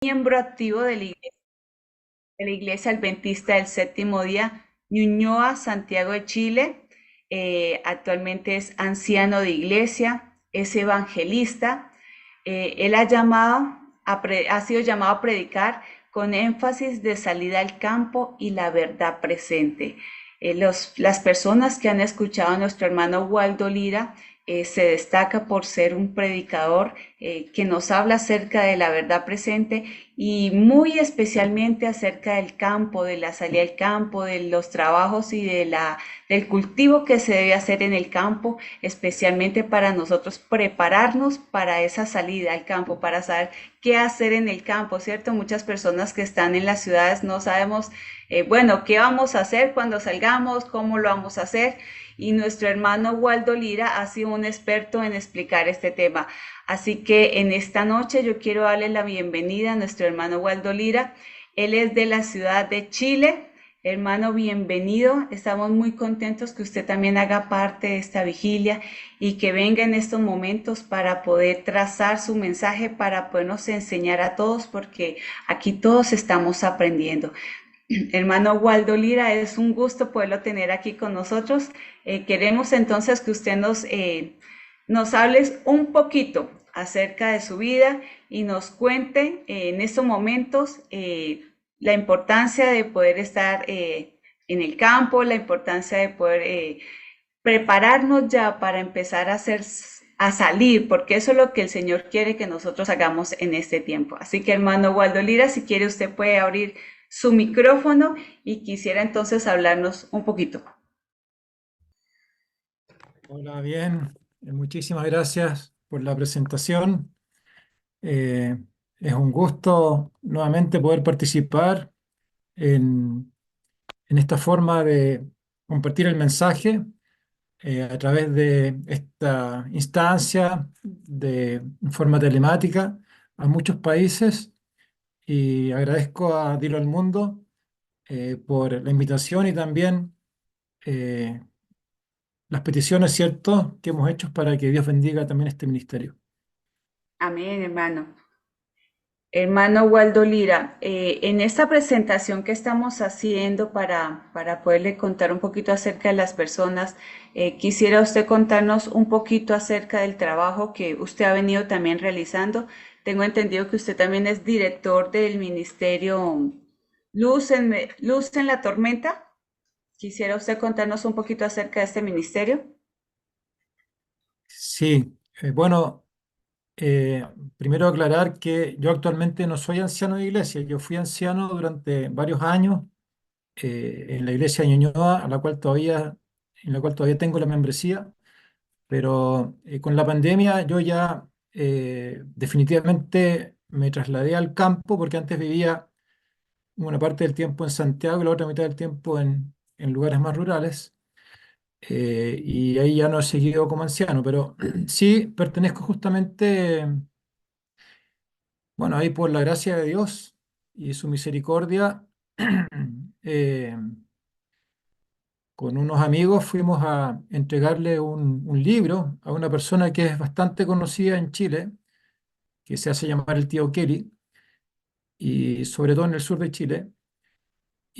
Miembro activo de la Iglesia Adventista del Séptimo Día, Ñuñoa, Santiago de Chile. Actualmente es anciano de iglesia, es evangelista. Él ha sido llamado a predicar con énfasis de salida al campo y la verdad presente. Las personas que han escuchado a nuestro hermano Waldo Lira se destaca por ser un predicador que nos habla acerca de la verdad presente y muy especialmente acerca del campo, de la salida al campo, de los trabajos y del cultivo que se debe hacer en el campo, especialmente para nosotros prepararnos para esa salida al campo, para saber qué hacer en el campo, ¿cierto? Muchas personas que están en las ciudades no sabemos, bueno, qué vamos a hacer cuando salgamos, cómo lo vamos a hacer. Y nuestro hermano Waldo Lira ha sido un experto en explicar este tema. Así que en esta noche yo quiero darle la bienvenida a nuestro hermano Waldo Lira. Él es de la ciudad de Chile. Hermano, bienvenido. Estamos muy contentos que usted también haga parte de esta vigilia y que venga en estos momentos para poder trazar su mensaje, para podernos enseñar a todos, porque aquí todos estamos aprendiendo. Hermano Waldo Lira, es un gusto poderlo tener aquí con nosotros. Queremos entonces que usted nos hables un poquito acerca de su vida y nos cuente en estos momentos la importancia de poder estar en el campo, la importancia de poder prepararnos ya para empezar a salir, porque eso es lo que el Señor quiere que nosotros hagamos en este tiempo. Así que hermano Waldo Lira, si quiere usted puede abrir su micrófono y quisiera entonces hablarnos un poquito. Hola, bien. Muchísimas gracias por la presentación. Eh, es un gusto nuevamente poder participar en, en esta forma de compartir el mensaje a través de esta instancia en forma telemática a muchos países y agradezco a Dilo al Mundo por la invitación y también eh, las peticiones, ¿cierto?, que hemos hecho para que Dios bendiga también este ministerio. Amén, hermano. Hermano Waldo Lira, en esta presentación que estamos haciendo para poderle contar un poquito acerca de las personas, quisiera usted contarnos un poquito acerca del trabajo que usted ha venido también realizando. Tengo entendido que usted también es director del ministerio Luz en la Tormenta. Quisiera usted contarnos un poquito acerca de este ministerio. Sí, bueno, primero aclarar que yo actualmente no soy anciano de iglesia, yo fui anciano durante varios años en la iglesia de Ñuñoa, en la cual todavía tengo la membresía, pero con la pandemia yo ya definitivamente me trasladé al campo porque antes vivía una parte del tiempo en Santiago y la otra mitad del tiempo en lugares más rurales. Y ahí ya no he seguido como anciano, pero sí pertenezco justamente, bueno, ahí por la gracia de Dios y su misericordia, eh, con unos amigos fuimos a entregarle un libro a una persona que es bastante conocida en Chile, que se hace llamar el tío Kelly, y sobre todo en el sur de Chile.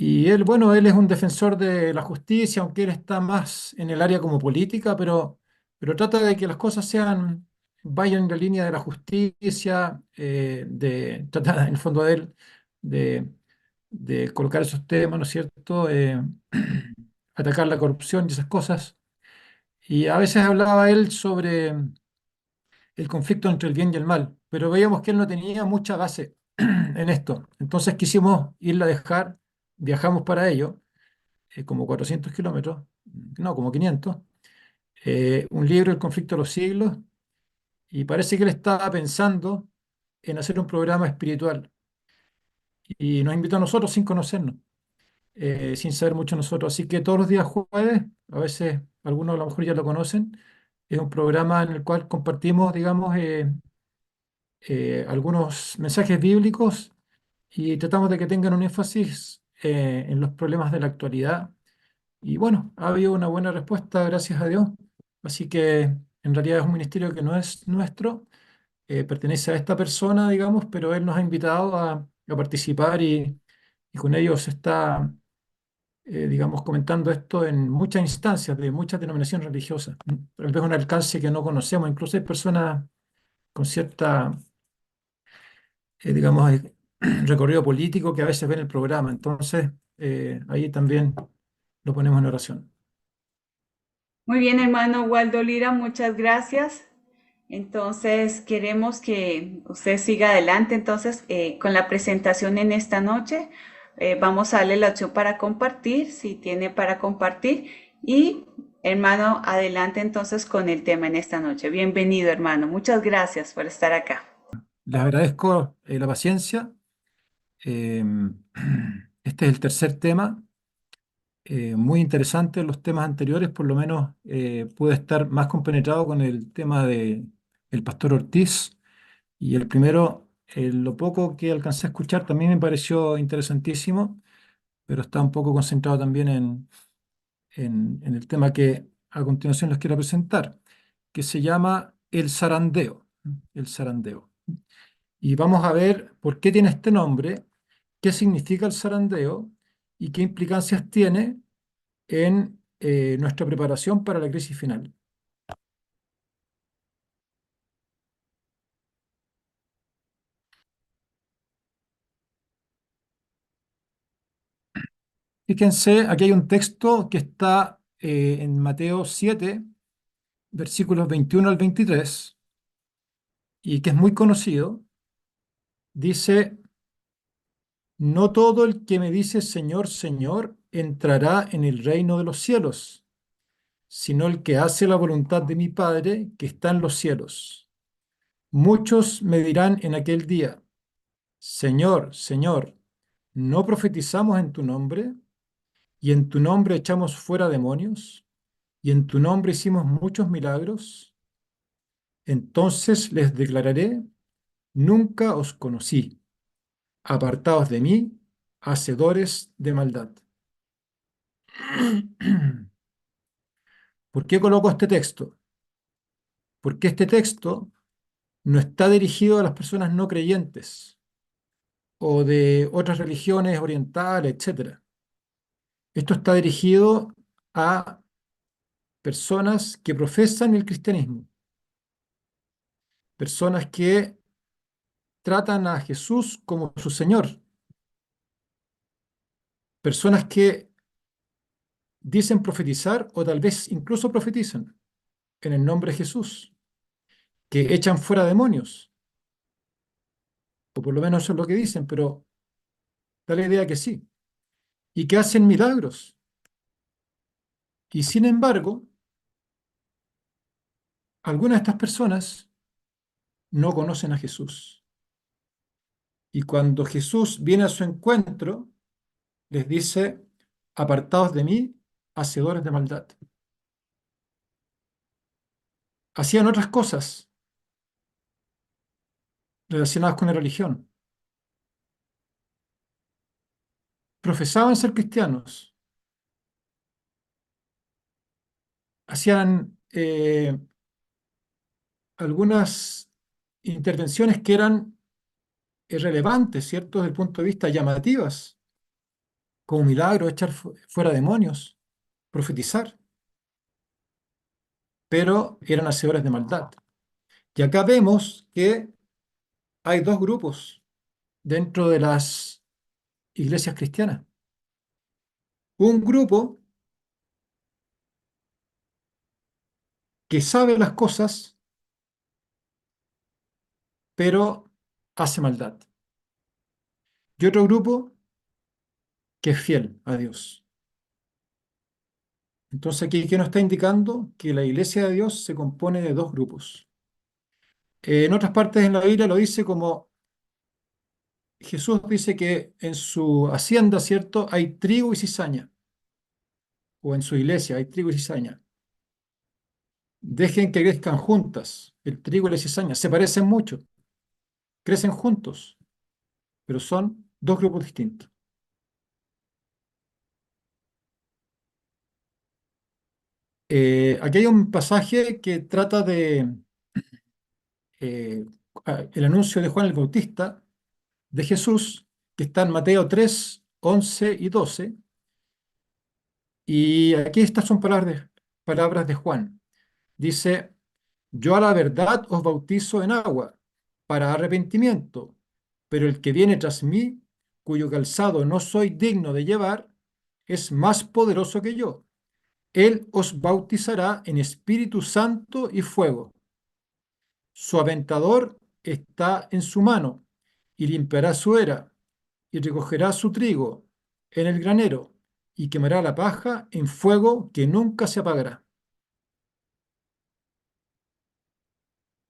Y él, bueno, él es un defensor de la justicia, aunque él está más en el área como política, pero trata de que las cosas vayan en la línea de la justicia, trata en el fondo de él de, de colocar esos temas, ¿no es cierto? Atacar la corrupción y esas cosas. Y a veces hablaba él sobre el conflicto entre el bien y el mal, pero veíamos que él no tenía mucha base en esto. Entonces quisimos irla a dejar, viajamos para ello como 400 kilómetros, no, como 500, un libro, El conflicto de los siglos, y parece que él estaba pensando en hacer un programa espiritual. Y nos invitó a nosotros sin conocernos, sin saber mucho nosotros. Así que todos los días jueves, a veces algunos a lo mejor ya lo conocen, es un programa en el cual compartimos, digamos, algunos mensajes bíblicos y tratamos de que tengan un énfasis en los problemas de la actualidad. Y bueno, ha habido una buena respuesta, gracias a Dios. Así que en realidad es un ministerio que no es nuestro, pertenece a esta persona, digamos, pero él nos ha invitado a participar y con ellos está, digamos, comentando esto en muchas instancias de muchas denominaciones religiosas. Tal vez un alcance que no conocemos, incluso hay personas con cierta, digamos, recorrido político que a veces ven el programa. Entonces, ahí también lo ponemos en oración. Muy bien, hermano Waldo Lira, muchas gracias. Entonces, queremos que usted siga adelante. Entonces, con la presentación en esta noche, vamos a darle la opción para compartir, si tiene para compartir. Y, hermano, adelante entonces con el tema en esta noche. Bienvenido, hermano. Muchas gracias por estar acá. Les agradezco la paciencia. Eh, este es el tercer tema. Muy interesante. Los temas anteriores, por lo menos, pude estar más compenetrado con el tema de el pastor Ortiz. Y el primero, lo poco que alcancé a escuchar también me pareció interesantísimo, pero está un poco concentrado también en el tema que a continuación les quiero presentar, que se llama el zarandeo. El zarandeo. Y vamos a ver por qué tiene este nombre, qué significa el zarandeo y qué implicancias tiene en nuestra preparación para la crisis final. Fíjense, aquí hay un texto que está en Mateo 7, versículos 21 al 23, y que es muy conocido. Dice, no todo el que me dice Señor, Señor, entrará en el reino de los cielos, sino el que hace la voluntad de mi Padre que está en los cielos. Muchos me dirán en aquel día, Señor, Señor, ¿no profetizamos en tu nombre? ¿Y en tu nombre echamos fuera demonios? ¿Y en tu nombre hicimos muchos milagros? Entonces les declararé, nunca os conocí. Apartaos de mí, hacedores de maldad. ¿Por qué coloco este texto? Porque este texto no está dirigido a las personas no creyentes o de otras religiones orientales, etcétera. Esto está dirigido a personas que profesan el cristianismo, personas que tratan a Jesús como su Señor, personas que dicen profetizar o tal vez incluso profetizan en el nombre de Jesús, que echan fuera demonios, o por lo menos eso es lo que dicen, pero da la idea que sí, y que hacen milagros. Y sin embargo, algunas de estas personas no conocen a Jesús. Y cuando Jesús viene a su encuentro, les dice, apartados de mí, hacedores de maldad. Hacían otras cosas relacionadas con la religión. Profesaban ser cristianos. Hacían algunas intervenciones que eran relevantes, ¿cierto? Desde el punto de vista llamativas, como milagro, echar fuera demonios, profetizar, pero eran hacedores de maldad. Y acá vemos que hay dos grupos dentro de las iglesias cristianas. Un grupo que sabe las cosas, pero hace maldad. Y otro grupo que es fiel a Dios. Entonces aquí, ¿qué nos está indicando? Que la iglesia de Dios se compone de dos grupos. En otras partes en la Biblia lo dice como Jesús dice que en su hacienda, ¿cierto? Hay trigo y cizaña, o en su iglesia hay trigo y cizaña. Dejen que crezcan juntas, el trigo y la cizaña. Se parecen mucho, crecen juntos, pero son dos grupos distintos. Aquí hay un pasaje que trata de, eh, el anuncio de Juan el Bautista, de Jesús, que está en Mateo 3, 11 y 12. Y aquí estas son palabras de Juan. Dice, yo a la verdad os bautizo en agua para arrepentimiento, pero el que viene tras mí, cuyo calzado no soy digno de llevar, es más poderoso que yo. Él os bautizará en Espíritu Santo y fuego. Su aventador está en su mano y limpiará su era y recogerá su trigo en el granero y quemará la paja en fuego que nunca se apagará.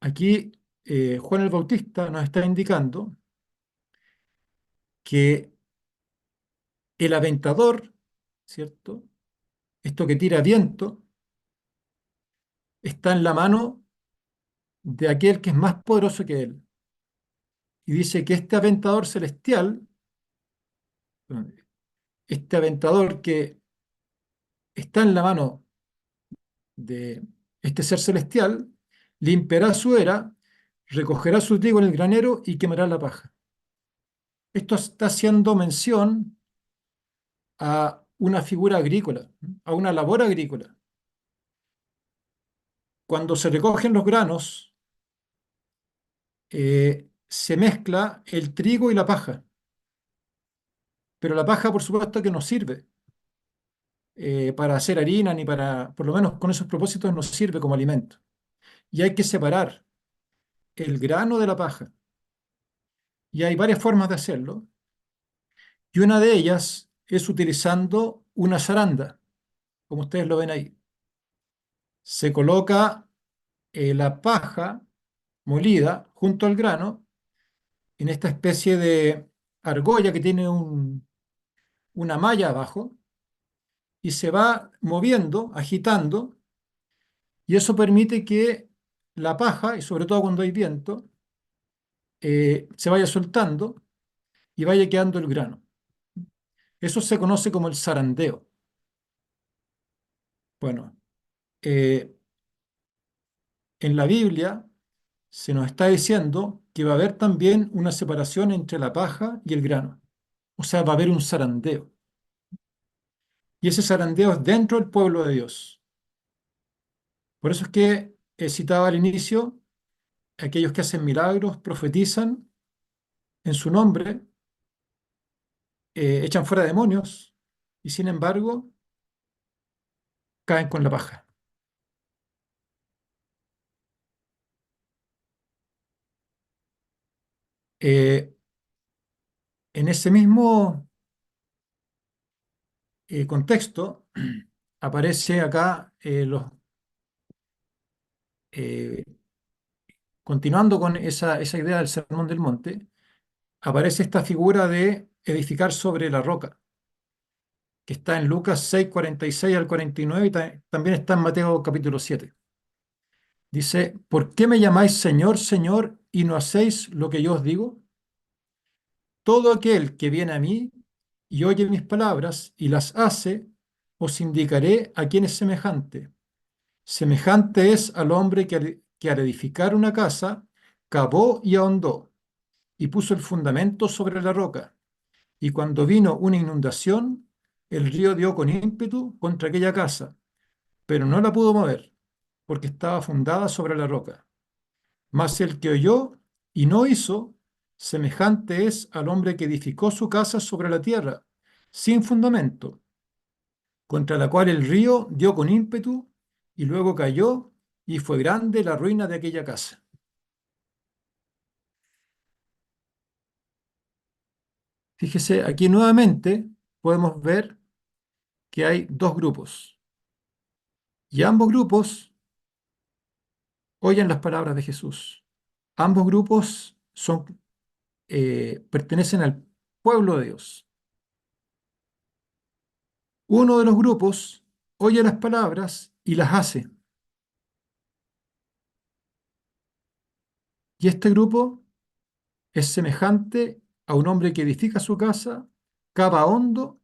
Aquí Juan el Bautista nos está indicando que el aventador, ¿cierto? Esto que tira viento, está en la mano de aquel que es más poderoso que él. Y dice que este aventador celestial, este aventador que está en la mano de este ser celestial, limpiará su era, recogerá su trigo en el granero y quemará la paja. Esto está haciendo mención a una figura agrícola, a una labor agrícola. Cuando se recogen los granos, se mezcla el trigo y la paja, pero la paja, por supuesto, que no sirve para hacer harina, ni para, por lo menos con esos propósitos, no sirve como alimento. Y hay que separar el grano de la paja. Y hay varias formas de hacerlo. Y una de ellas es utilizando una zaranda, como ustedes lo ven ahí. Se coloca la paja molida junto al grano en esta especie de argolla que tiene una malla abajo y se va moviendo, agitando, y eso permite que la paja, y sobre todo cuando hay viento, se vaya soltando y vaya quedando el grano. Eso se conoce como el zarandeo. Bueno, eh, en la Biblia se nos está diciendo que va a haber también una separación entre la paja y el grano. O sea, va a haber un zarandeo. Y ese zarandeo es dentro del pueblo de Dios. Por eso es que citaba al inicio, aquellos que hacen milagros, profetizan en su nombre, echan fuera demonios y sin embargo caen con la paja. Eh, en ese mismo contexto aparece acá eh, continuando con esa idea del Sermón del Monte, aparece esta figura de edificar sobre la roca, que está en Lucas 6 46 al 49 y también está en Mateo capítulo 7. Dice, ¿por qué me llamáis Señor, Señor, y no hacéis lo que yo os digo? Todo aquel que viene a mí y oye mis palabras y las hace, os indicaré a quién es semejante. Semejante es al hombre que al edificar una casa, cavó y ahondó, y puso el fundamento sobre la roca. Y cuando vino una inundación, el río dio con ímpetu contra aquella casa, pero no la pudo mover, porque estaba fundada sobre la roca. Mas el que oyó y no hizo, semejante es al hombre que edificó su casa sobre la tierra, sin fundamento, contra la cual el río dio con ímpetu y luego cayó, y fue grande la ruina de aquella casa. Fíjese, aquí nuevamente podemos ver que hay dos grupos, y ambos grupos oyen las palabras de Jesús. Ambos grupos pertenecen al pueblo de Dios. Uno de los grupos oye las palabras y las hace. Y este grupo es semejante a un hombre que edifica su casa, cava hondo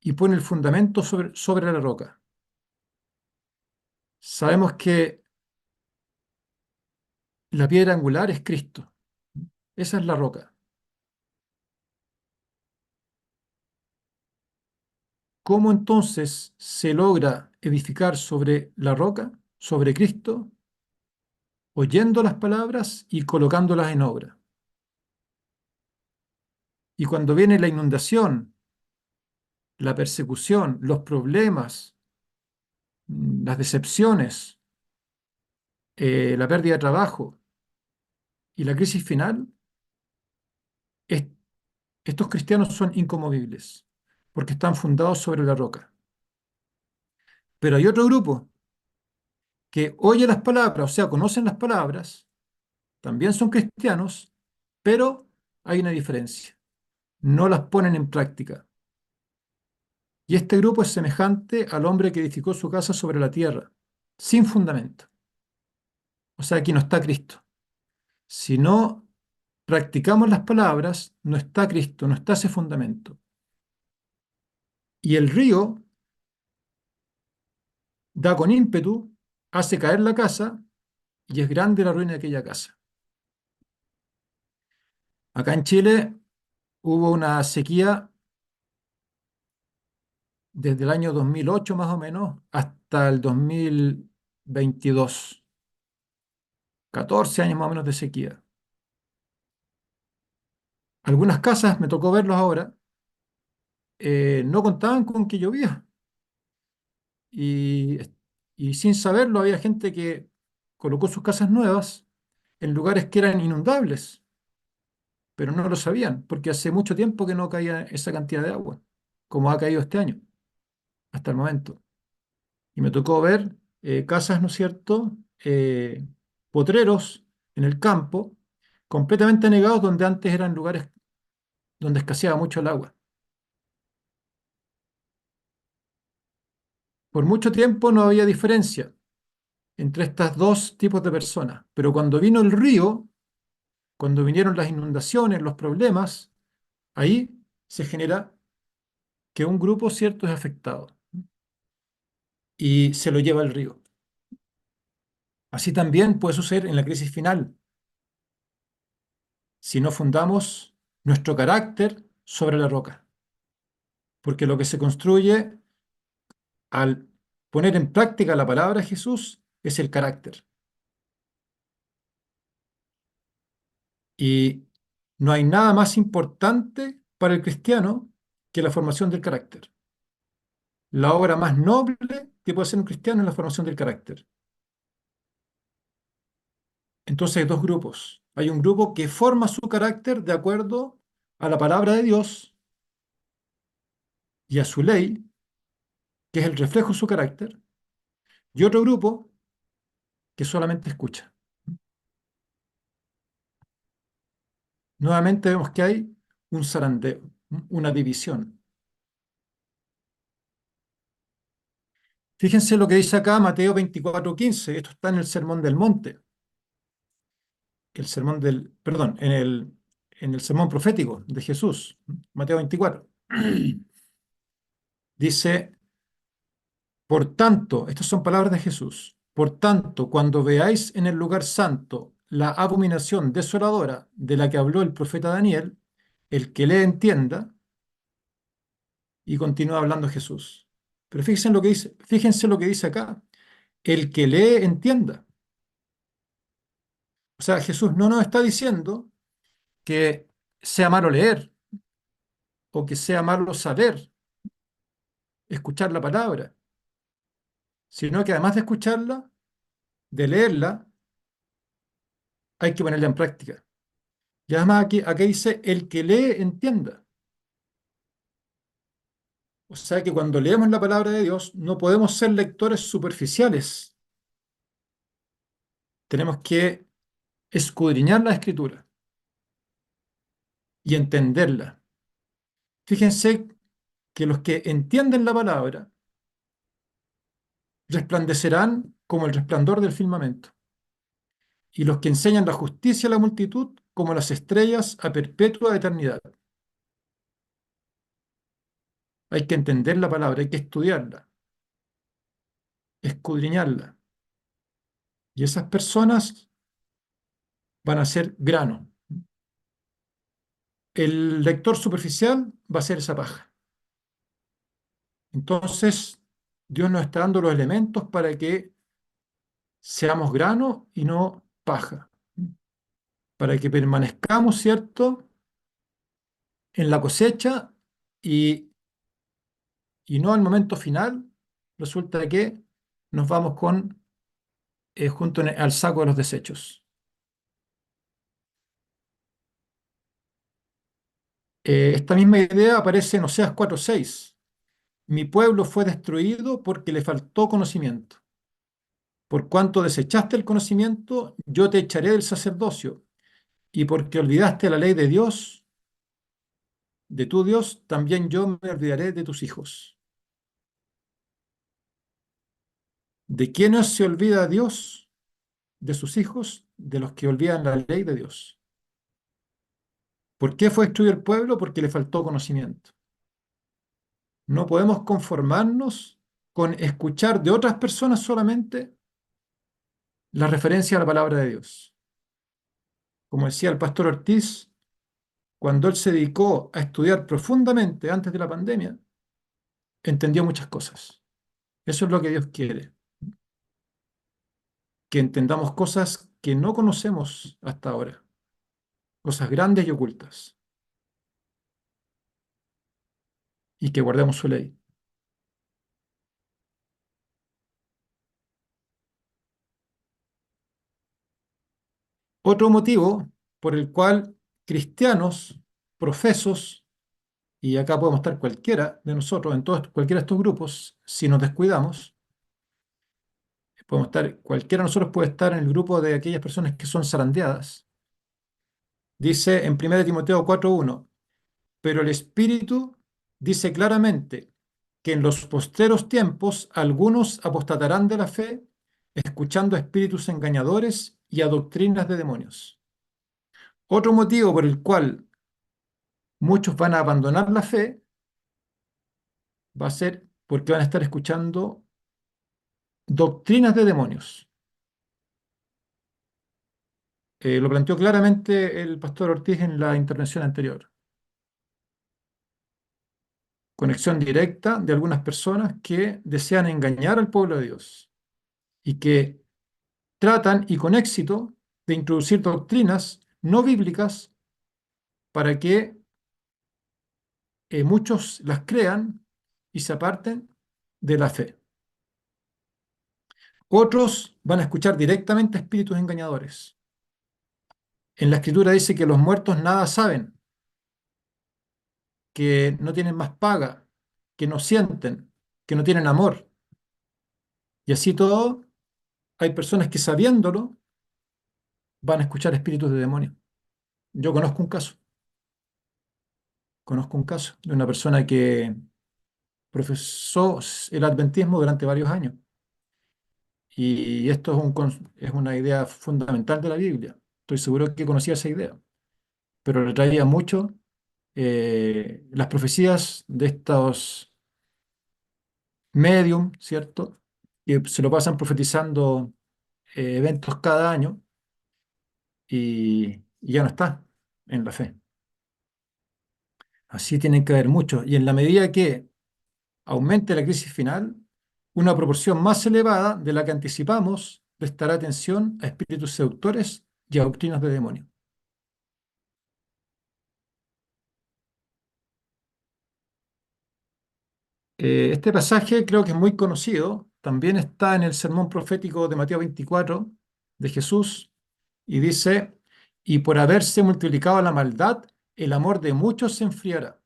y pone el fundamento sobre la roca. Sabemos que la piedra angular es Cristo. Esa es la roca. ¿Cómo entonces se logra edificar sobre la roca, sobre Cristo? Oyendo las palabras y colocándolas en obra. Y cuando viene la inundación, la persecución, los problemas, las decepciones, la pérdida de trabajo y la crisis final, es- estos cristianos son inconmovibles, porque están fundados sobre la roca. Pero hay otro grupo que oye las palabras, o sea, conocen las palabras, también son cristianos, pero hay una diferencia. No las ponen en práctica. Y este grupo es semejante al hombre que edificó su casa sobre la tierra, sin fundamento. O sea, aquí no está Cristo. Si no practicamos las palabras, no está Cristo, no está ese fundamento. Y el río da con ímpetu, hace caer la casa y es grande la ruina de aquella casa. Acá en Chile hubo una sequía desde el año 2008 más o menos hasta el 2022. 14 años más o menos de sequía. Algunas casas, me tocó verlos ahora, no contaban con que llovía y, y sin saberlo había gente que colocó sus casas nuevas en lugares que eran inundables, pero no lo sabían porque hace mucho tiempo que no caía esa cantidad de agua, como ha caído este año, hasta el momento. Y me tocó ver casas, ¿no es cierto?, potreros en el campo, completamente anegados donde antes eran lugares donde escaseaba mucho el agua. Por mucho tiempo no había diferencia entre estos dos tipos de personas, pero cuando vino el río, cuando vinieron las inundaciones, los problemas, ahí se genera que un grupo cierto es afectado y se lo lleva el río. Así también puede suceder en la crisis final, si no fundamos nuestro carácter sobre la roca, porque lo que se construye al poner en práctica la palabra de Jesús es el carácter. Y no hay nada más importante para el cristiano que la formación del carácter. La obra más noble que puede hacer un cristiano es la formación del carácter. Entonces hay dos grupos. Hay un grupo que forma su carácter de acuerdo a la palabra de Dios y a su ley, que es el reflejo de su carácter, y otro grupo que solamente escucha. Nuevamente vemos que hay un zarandeo, una división. Fíjense lo que dice acá Mateo 24:15. Esto está en el Sermón del Monte, perdón, en el sermón profético de Jesús, Mateo 24. Dice, por tanto, estas son palabras de Jesús, por tanto, cuando veáis en el lugar santo la abominación desoladora de la que habló el profeta Daniel, el que le entienda, y continúa hablando Jesús. Pero fíjense lo que dice acá, el que lee entienda. O sea, Jesús no nos está diciendo que sea malo leer o que sea malo saber escuchar la palabra, sino que además de escucharla, de leerla, hay que ponerla en práctica. Y además aquí dice, el que lee entienda. O sea que cuando leemos la palabra de Dios, no podemos ser lectores superficiales. Tenemos que escudriñar la escritura y entenderla. Fíjense que los que entienden la palabra resplandecerán como el resplandor del firmamento, y los que enseñan la justicia a la multitud como las estrellas a perpetua eternidad. Hay que entender la palabra, hay que estudiarla, escudriñarla. Y esas personas van a ser grano. El lector superficial va a ser esa paja. Entonces, Dios nos está dando los elementos para que seamos grano y no paja, para que permanezcamos, ¿cierto?, en la cosecha y, y no al momento final, resulta que nos vamos junto al saco de los desechos. Esta misma idea aparece en Oseas 4:6. Mi pueblo fue destruido porque le faltó conocimiento. Por cuanto desechaste el conocimiento, yo te echaré del sacerdocio. Y porque olvidaste la ley de Dios, de tu Dios, también yo me olvidaré de tus hijos. ¿De quiénes se olvida Dios? De sus hijos, de los que olvidan la ley de Dios. ¿Por qué fue destruido el pueblo? Porque le faltó conocimiento. No podemos conformarnos con escuchar de otras personas solamente la referencia a la palabra de Dios. Como decía el pastor Ortiz, cuando él se dedicó a estudiar profundamente antes de la pandemia, entendió muchas cosas. Eso es lo que Dios quiere, que entendamos cosas que no conocemos hasta ahora, cosas grandes y ocultas, y que guardemos su ley. Otro motivo por el cual cristianos, profesos, y acá podemos estar cualquiera de nosotros, en todos, cualquiera de estos grupos, si nos descuidamos, cualquiera de nosotros puede estar en el grupo de aquellas personas que son zarandeadas. Dice en 1 Timoteo 4:1, pero el Espíritu dice claramente que en los postreros tiempos algunos apostatarán de la fe, escuchando a espíritus engañadores y a doctrinas de demonios. Otro motivo por el cual muchos van a abandonar la fe va a ser porque van a estar escuchando doctrinas de demonios. Lo planteó claramente el pastor Ortiz en la intervención anterior. Conexión directa de algunas personas que desean engañar al pueblo de Dios y que tratan, y con éxito, de introducir doctrinas no bíblicas para que muchos las crean y se aparten de la fe. Otros van a escuchar directamente a espíritus engañadores. En la escritura dice que los muertos nada saben, que no tienen más paga, que no sienten, que no tienen amor. Y así todo, hay personas que sabiéndolo van a escuchar espíritus de demonio. Yo conozco un caso de una persona que profesó el adventismo durante varios años. Y esto es una idea fundamental de la Biblia. Estoy seguro que conocía esa idea, pero le traía mucho las profecías de estos medium, ¿cierto? Que se lo pasan profetizando eventos cada año y ya no está en la fe. Así tienen que haber muchos. Y en la medida que aumente la crisis final, una proporción más elevada de la que anticipamos prestará atención a espíritus seductores y a doctrinas de demonio. Este pasaje creo que es muy conocido. También está en el sermón profético de Mateo 24 de Jesús y dice, y por haberse multiplicado la maldad, el amor de muchos se enfriará.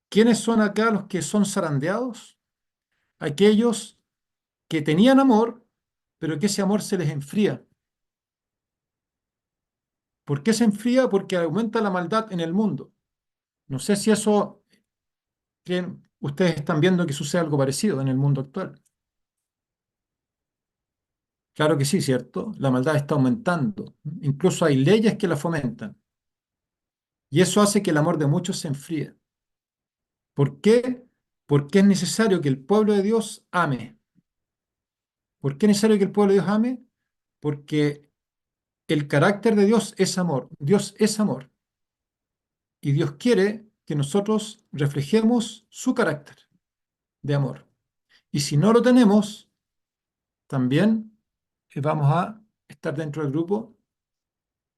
¿Quiénes son acá los que son zarandeados? Aquellos que tenían amor, pero que ese amor se les enfría. ¿Por qué se enfría? Porque aumenta la maldad en el mundo. No sé si eso ustedes están viendo que sucede algo parecido en el mundo actual. Claro que sí, ¿cierto? La maldad está aumentando. Incluso hay leyes que la fomentan. Y eso hace que el amor de muchos se enfríe. ¿Por qué? Porque es necesario que el pueblo de Dios ame. ¿Por qué es necesario que el pueblo de Dios ame? Porque el carácter de Dios es amor. Dios es amor. Y Dios quiere que nosotros reflejemos su carácter de amor. Y si no lo tenemos, también vamos a estar dentro del grupo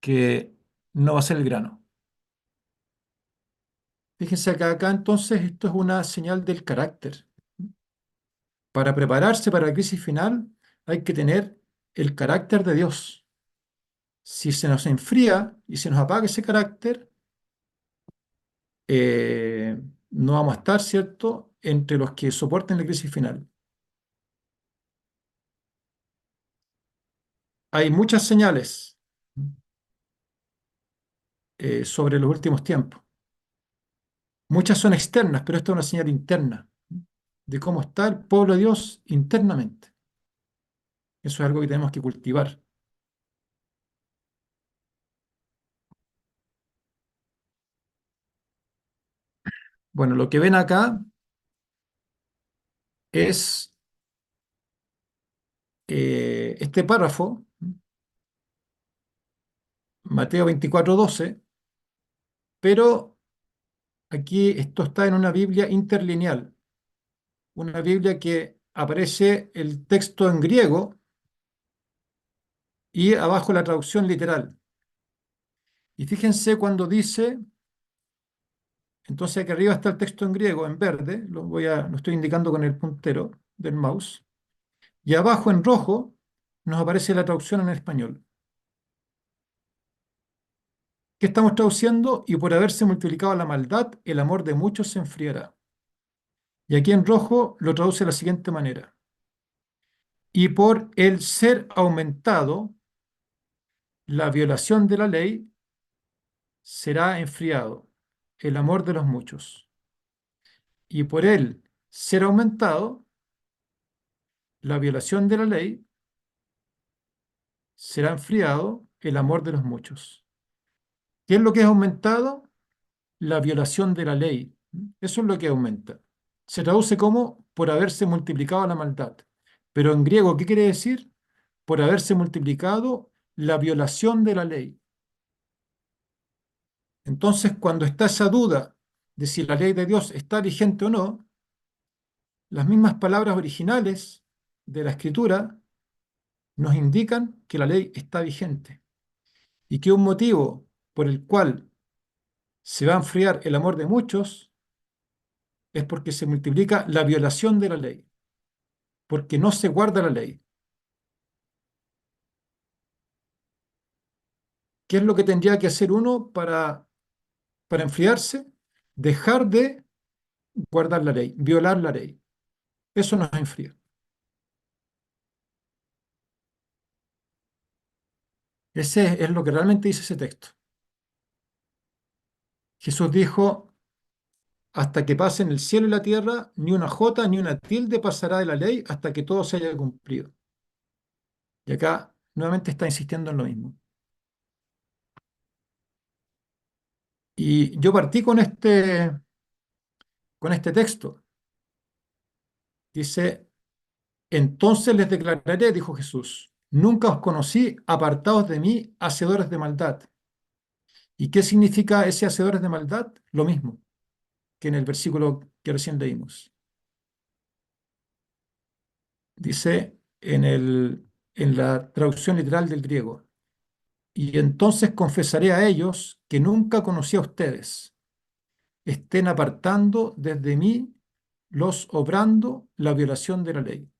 que no va a ser el grano. Fíjense acá entonces esto es una señal del carácter. Para prepararse para la crisis final hay que tener el carácter de Dios. Si se nos enfría y se nos apaga ese carácter, eh, no vamos a estar, ¿cierto?, entre los que soporten la crisis final. Hay muchas señales sobre los últimos tiempos. Muchas son externas, pero esta es una señal interna de cómo está el pueblo de Dios internamente. Eso es algo que tenemos que cultivar. Bueno, lo que ven acá es este párrafo, Mateo 24:12, pero aquí esto está en una Biblia interlineal, una Biblia que aparece el texto en griego y abajo la traducción literal. Y fíjense cuando dice, entonces aquí arriba está el texto en griego, en verde, lo estoy indicando con el puntero del mouse, y abajo en rojo nos aparece la traducción en español. ¿Qué estamos traduciendo? Y por haberse multiplicado la maldad, el amor de muchos se enfriará. Y aquí en rojo lo traduce de la siguiente manera. Y por el ser aumentado, la violación de la ley será enfriado, el amor de los muchos. Y por el ser aumentado, la violación de la ley será enfriado, el amor de los muchos. ¿Qué es lo que es aumentado? La violación de la ley. Eso es lo que aumenta. Se traduce como por haberse multiplicado la maldad. Pero en griego, ¿qué quiere decir? Por haberse multiplicado la violación de la ley. Entonces, cuando está esa duda de si la ley de Dios está vigente o no, las mismas palabras originales de la Escritura nos indican que la ley está vigente y que un motivo por el cual se va a enfriar el amor de muchos es porque se multiplica la violación de la ley, porque no se guarda la ley. ¿Qué es lo que tendría que hacer uno para enfriarse? Dejar de guardar la ley, violar la ley. Eso nos enfría. Ese es lo que realmente dice ese texto. Jesús dijo, hasta que pasen el cielo y la tierra, ni una jota ni una tilde pasará de la ley hasta que todo se haya cumplido. Y acá nuevamente está insistiendo en lo mismo. Y yo partí con este texto. Dice, entonces les declararé, dijo Jesús, nunca os conocí, apartados de mí, hacedores de maldad. ¿Y qué significa ese hacedores de maldad? Lo mismo que en el versículo que recién leímos. Dice en la traducción literal del griego, y entonces confesaré a ellos que nunca conocí a ustedes. Estén apartando desde mí los obrando la violación de la ley.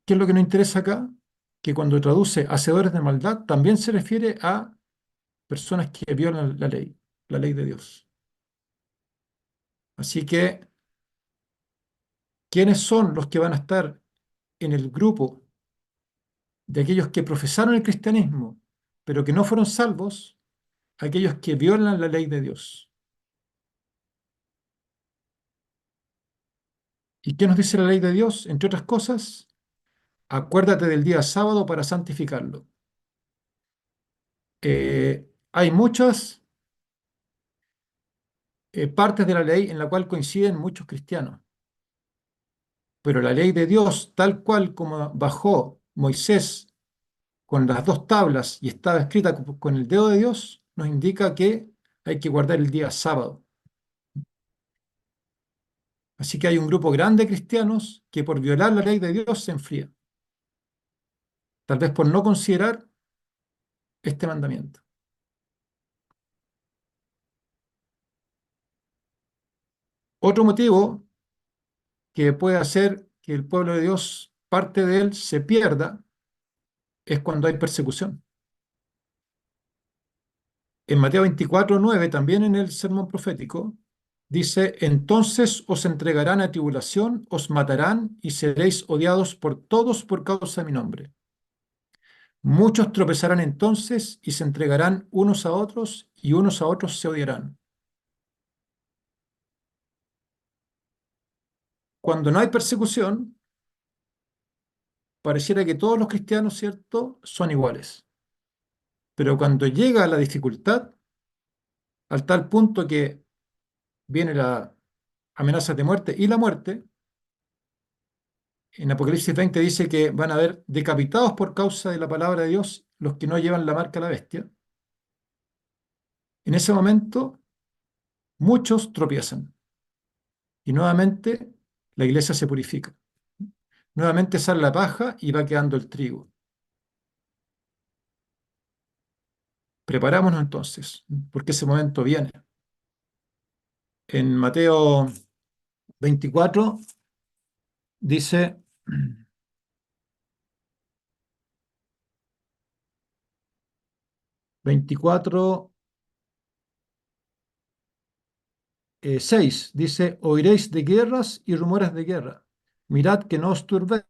¿Qué es lo que nos interesa acá? Que cuando traduce hacedores de maldad, también se refiere a personas que violan la ley de Dios. Así que, ¿quiénes son los que van a estar en el grupo de aquellos que profesaron el cristianismo, pero que no fueron salvos? Aquellos que violan la ley de Dios. ¿Y qué nos dice la ley de Dios? Entre otras cosas, acuérdate del día sábado para santificarlo. Hay muchas partes de la ley en la cual coinciden muchos cristianos, pero la ley de Dios, tal cual como bajó Moisés con las dos tablas y estaba escrita con el dedo de Dios, nos indica que hay que guardar el día sábado. Así que hay un grupo grande de cristianos que por violar la ley de Dios se enfría, tal vez por no considerar este mandamiento. Otro motivo que puede hacer que el pueblo de Dios, parte de él, se pierda es cuando hay persecución. En Mateo 24:9, también en el sermón profético, dice, entonces os entregarán a tribulación, os matarán y seréis odiados por todos por causa de mi nombre. Muchos tropezarán entonces y se entregarán unos a otros y unos a otros se odiarán. Cuando no hay persecución, pareciera que todos los cristianos, ¿cierto?, son iguales. Pero cuando llega la dificultad, al tal punto que viene la amenaza de muerte y la muerte, en Apocalipsis 20 dice que van a haber decapitados por causa de la palabra de Dios los que no llevan la marca a la bestia. En ese momento, muchos tropiezan y nuevamente la iglesia se purifica. Nuevamente sale la paja y va quedando el trigo. Preparámonos entonces, porque ese momento viene. En Mateo 24 dice, 24, 6, dice, oiréis de guerras y rumores de guerra. Mirad que no os turbéis,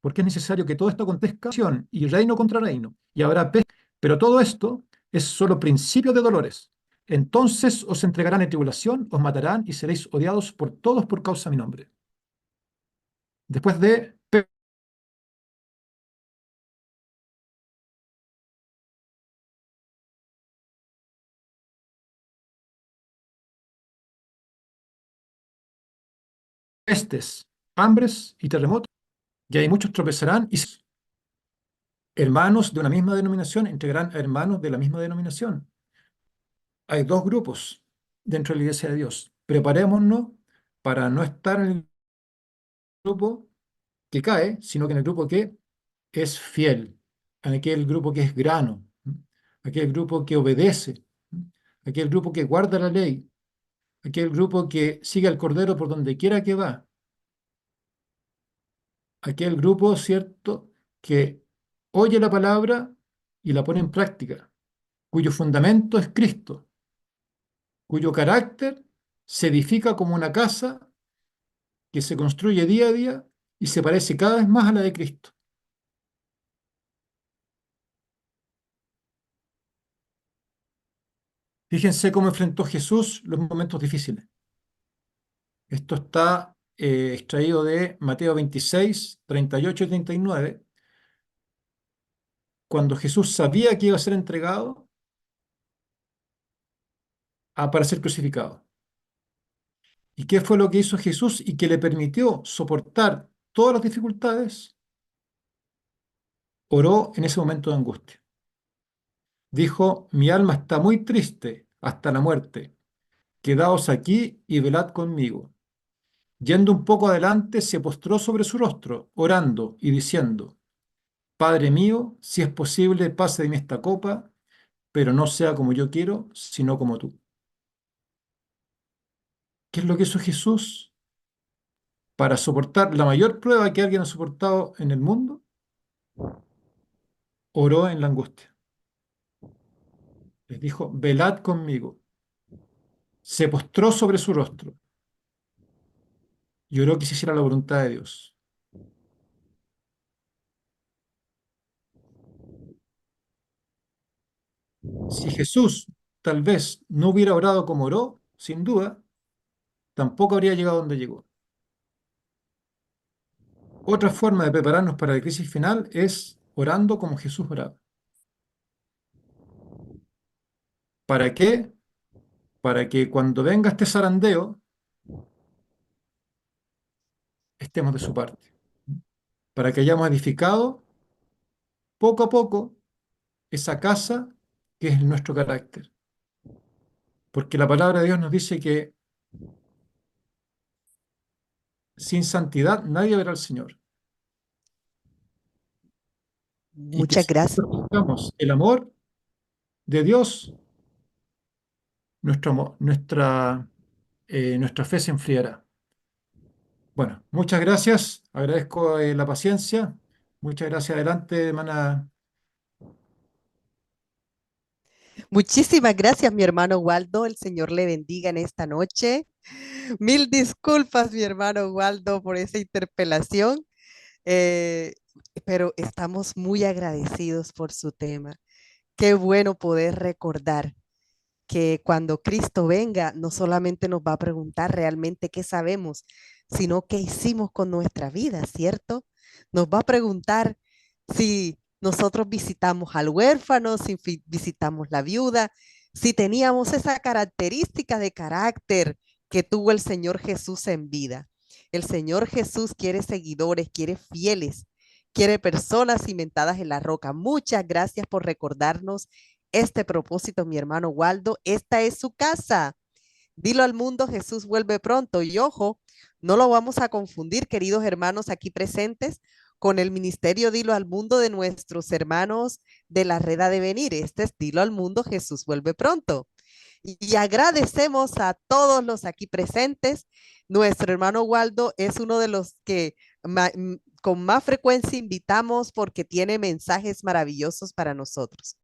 porque es necesario que todo esto acontezca y reino contra reino, y habrá peste, pero todo esto es solo principio de dolores. Entonces os entregarán en tribulación, os matarán y seréis odiados por todos por causa de mi nombre. Después de pestes, hambres y terremotos, y hay muchos tropezarán y hermanos de una misma denominación entregarán a hermanos de la misma denominación. Hay dos grupos dentro de la iglesia de Dios. Preparémonos para no estar en el grupo que cae, sino que en el grupo que es fiel, en aquel grupo que es grano, aquel grupo que obedece, aquel grupo que guarda la ley, aquel grupo que sigue al Cordero por donde quiera que va, aquel grupo, ¿cierto?, que oye la palabra y la pone en práctica, cuyo fundamento es Cristo, cuyo carácter se edifica como una casa que se construye día a día y se parece cada vez más a la de Cristo. Fíjense cómo enfrentó Jesús los momentos difíciles. Esto está extraído de Mateo 26, 38 y 39, cuando Jesús sabía que iba a ser entregado para ser crucificado. ¿Y qué fue lo que hizo Jesús y que le permitió soportar todas las dificultades? Oró en ese momento de angustia. Dijo, mi alma está muy triste hasta la muerte. Quedaos aquí y velad conmigo. Yendo un poco adelante, se postró sobre su rostro, orando y diciendo, Padre mío, si es posible, pase de mí esta copa, pero no sea como yo quiero, sino como tú. ¿Qué es lo que hizo Jesús para soportar la mayor prueba que alguien ha soportado en el mundo? Oró en la angustia. Les dijo, velad conmigo. Se postró sobre su rostro y oró que se hiciera la voluntad de Dios. Si Jesús tal vez no hubiera orado como oró, sin duda, tampoco habría llegado donde llegó. Otra forma de prepararnos para la crisis final es orando como Jesús oraba. ¿Para qué? Para que cuando venga este zarandeo, estemos de su parte. Para que hayamos edificado poco a poco esa casa que es nuestro carácter. Porque la palabra de Dios nos dice que sin santidad nadie verá al Señor. Y que Muchas si gracias. nosotros buscamos el amor de Dios, nuestra fe se enfriará. Bueno, muchas gracias. Agradezco la paciencia. Muchas gracias. Adelante, hermana. Muchísimas gracias, mi hermano Waldo. El Señor le bendiga en esta noche. Mil disculpas, mi hermano Waldo, por esa interpelación, eh, pero estamos muy agradecidos por su tema. Qué bueno poder recordar que cuando Cristo venga, no solamente nos va a preguntar realmente qué sabemos, sino qué hicimos con nuestra vida, ¿cierto? Nos va a preguntar si nosotros visitamos al huérfano, si visitamos la viuda, si teníamos esa característica de carácter que tuvo el Señor Jesús en vida. El Señor Jesús quiere seguidores, quiere fieles, quiere personas cimentadas en la roca. Muchas gracias por recordarnos este propósito, mi hermano Waldo. Esta es su casa. Dilo al mundo, Jesús vuelve pronto. Y ojo, no lo vamos a confundir, queridos hermanos aquí presentes, con el ministerio Dilo al mundo de nuestros hermanos de la Red de Venir. Este es Dilo al mundo, Jesús vuelve pronto. Y agradecemos a todos los aquí presentes. Nuestro hermano Waldo es uno de los que con más frecuencia invitamos porque tiene mensajes maravillosos para nosotros.